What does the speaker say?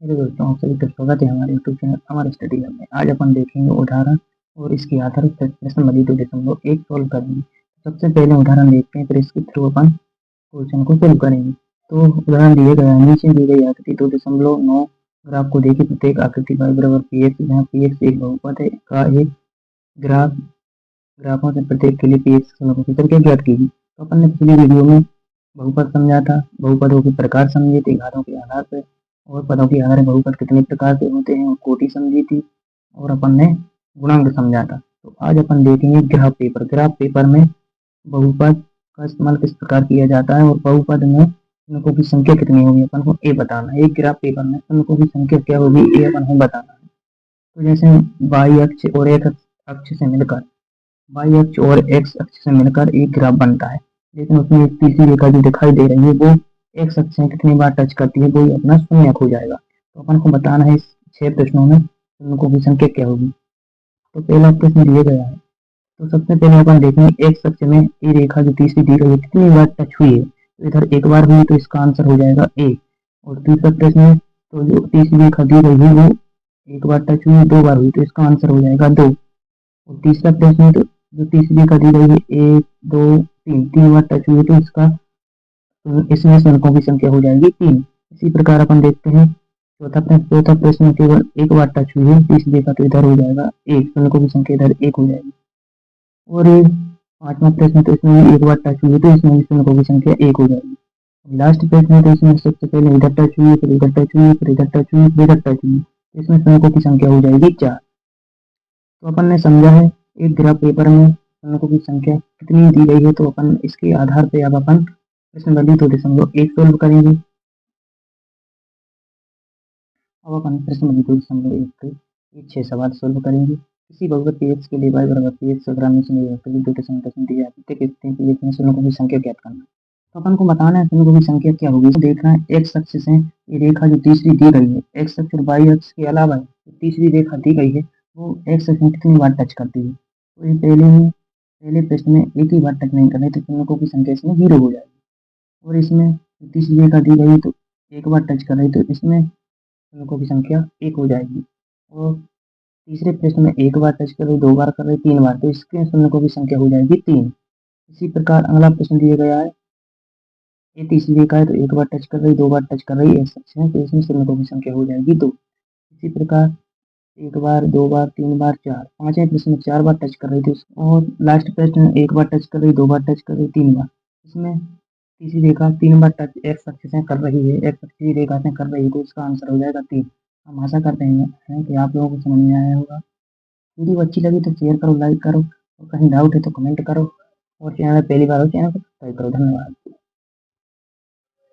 Hello दोस्तों, आप सभी का स्वागत है हमारे यूट्यूब चैनल अमर स्टडी लैब में। आज अपन देखेंगे उदाहरण और इसके आधारित प्रश्न बनी 2.1 सॉल्व करेंगे। सबसे पहले उदाहरण देखते हैं, फिर इसके थ्रू अपन क्वेश्चन को सोल्व करेंगे। तो उदाहरण दिए गए हैं, नीचे दी गई आकृति 2.9 ग्राफ को देखिए। प्रत्येक आकृति y बराबर पी एक्स, जहाँ पी एक्स एक बहुपद है का एक ग्राफ ग्राफों से प्रत्येक के लिए पी एक्स की संख्या ज्ञात कीजिए। तो अपन ने पिछली वीडियो में बहुपद समझा था, बहुपदों के प्रकार समझे थे घातों के आधार पर, और पदों के आधार बहुपद कितने प्रकार के होते हैं और कोटि समझी थी, और अपन ने गुणांक समझा था। तो आज अपन देखेंगे ग्राफ पेपर। ग्राफ पेपर में बहुपद का इस्तेमाल किस प्रकार किया जाता है और बहुपद में अंकों की संख्या कितनी होगी अपन को ये बताना है। एक ग्राफ पेपर में अंकों की संख्या क्या होगी ये अपन को बताना है। तो जैसे वाई अक्ष और एक्स अक्ष से मिलकर वाई अक्ष और एक्स अक्ष से मिलकर एक ग्राफ बनता है, लेकिन उसमें एक तीसरी रेखा जो दिखाई दे रही है वो एक्स अक्ष से कितनी बार टच करती है वो ही अपना शून्य हो जाएगा। तो अपन को बताना है इस 6 प्रश्नों में शून्यों की संख्या क्या होगी। तो पहला प्रश्न दिया गया है, तो सबसे पहले अपन देखेंगे एक्स अक्ष में ये रेखा जो तीसरी दी गई है कितनी बार टच हुई है। तो इधर एक बार हुई तो इसका आंसर हो जाएगा ए। और तीसरा प्रश्न में तो जो तीसरी रेखा दी गई है वो एक बार टच हुई, 2 बार हुई तो इसका आंसर हो जाएगा 2। और तीसरा प्रश्न में तो जो तीसरी रेखा दी गई है 1 2 3, 3 बार टच हुई तो इसमें शून्यों की संख्या हो जाएगी 3। इसी प्रकार अपन देखते हैं चौथा प्रश्न में केवल एक बार टच हुई है, तीसरी रेखा तो इधर हो जाएगा 1, शून्यों की संख्या इधर 1 हो जाएगी। और ये पांचवा प्रश्न तो इसमें भी एक बार टच हुई तो इसमें भी शून्यों की संख्या 1 हो जाएगी। लास्ट प्रश्न में तो इसमें सबसे पहले इधर टच हुई, फिर इधर टच हुई, फिर इधर टच हुई, फिर इधर टच हुई, तो इसमें शून्यों की संख्या हो जाएगी 4। तो अपन ने समझा है एक ग्राफ पेपर में शून्यों की संख्या कितनी दी गई है। तो अपन इसके आधार पर अब अपन प्रश्न बंदी 2.1 सोल्व करेंगे। अब अपन प्रश्न बंदी 2.1 के 6 सवाल सोल्व करेंगे। किसी बहुपद पी एक्स के लिए y बराबर पी एक्स ग्राम से दिया है, शून्यों की संख्या ज्ञात करना। तो अपन को बताना है शून्यों की संख्या क्या होगी। तो देखना है एक्स अक्ष से ये रेखा जो तीसरी दी गई है, एक्स अक्ष और वाई अक्ष के अलावा तीसरी रेखा दी गई है वो एक्स अक्ष में कितनी बार टच करती है। तो ये पहले प्रश्न में एक ही बार टच नहीं करनी, तो शून्यों की संख्या इसमें 0 हो जाएगी। और इसमें तीसरी रेखा दी गई है तो एक बार टच कर रही तो इसमें शून्यों की संख्या 1 हो जाएगी। और तीसरे प्रश्न में एक बार टच कर रही, 2 बार कर रही, 3 बार, तो इसके शून्यों की संख्या हो जाएगी 3। इसी प्रकार अगला प्रश्न दिया गया है, ये तीसरी रेखा है तो एक बार टच कर रही, 2 बार टच कर रही एक्स अक्ष में, तो इसमें शून्यों की संख्या हो जाएगी 2। इसी प्रकार एक बार, 2 बार, 3 बार, 4, पांचवें प्रश्न में 4 बार टच कर रही थी और लास्ट प्रश्न में एक बार टच कर रही, 2 बार टच कर रही, 3 बार। इसमें तीसरी रेखा 3 बार टच एक्स अक्ष से कर रही है, एक्स अक्ष की रेखा से कर रही है, तो इसका आंसर हो जाएगा 3। हम आशा करते हैं कि आप लोगों को समझ में आया होगा। वीडियो अच्छी लगी तो शेयर करो, लाइक करो, और कहीं डाउट है तो कमेंट करो, और चैनल पहली बार हो चैनल को सब्सक्राइब करो। धन्यवाद।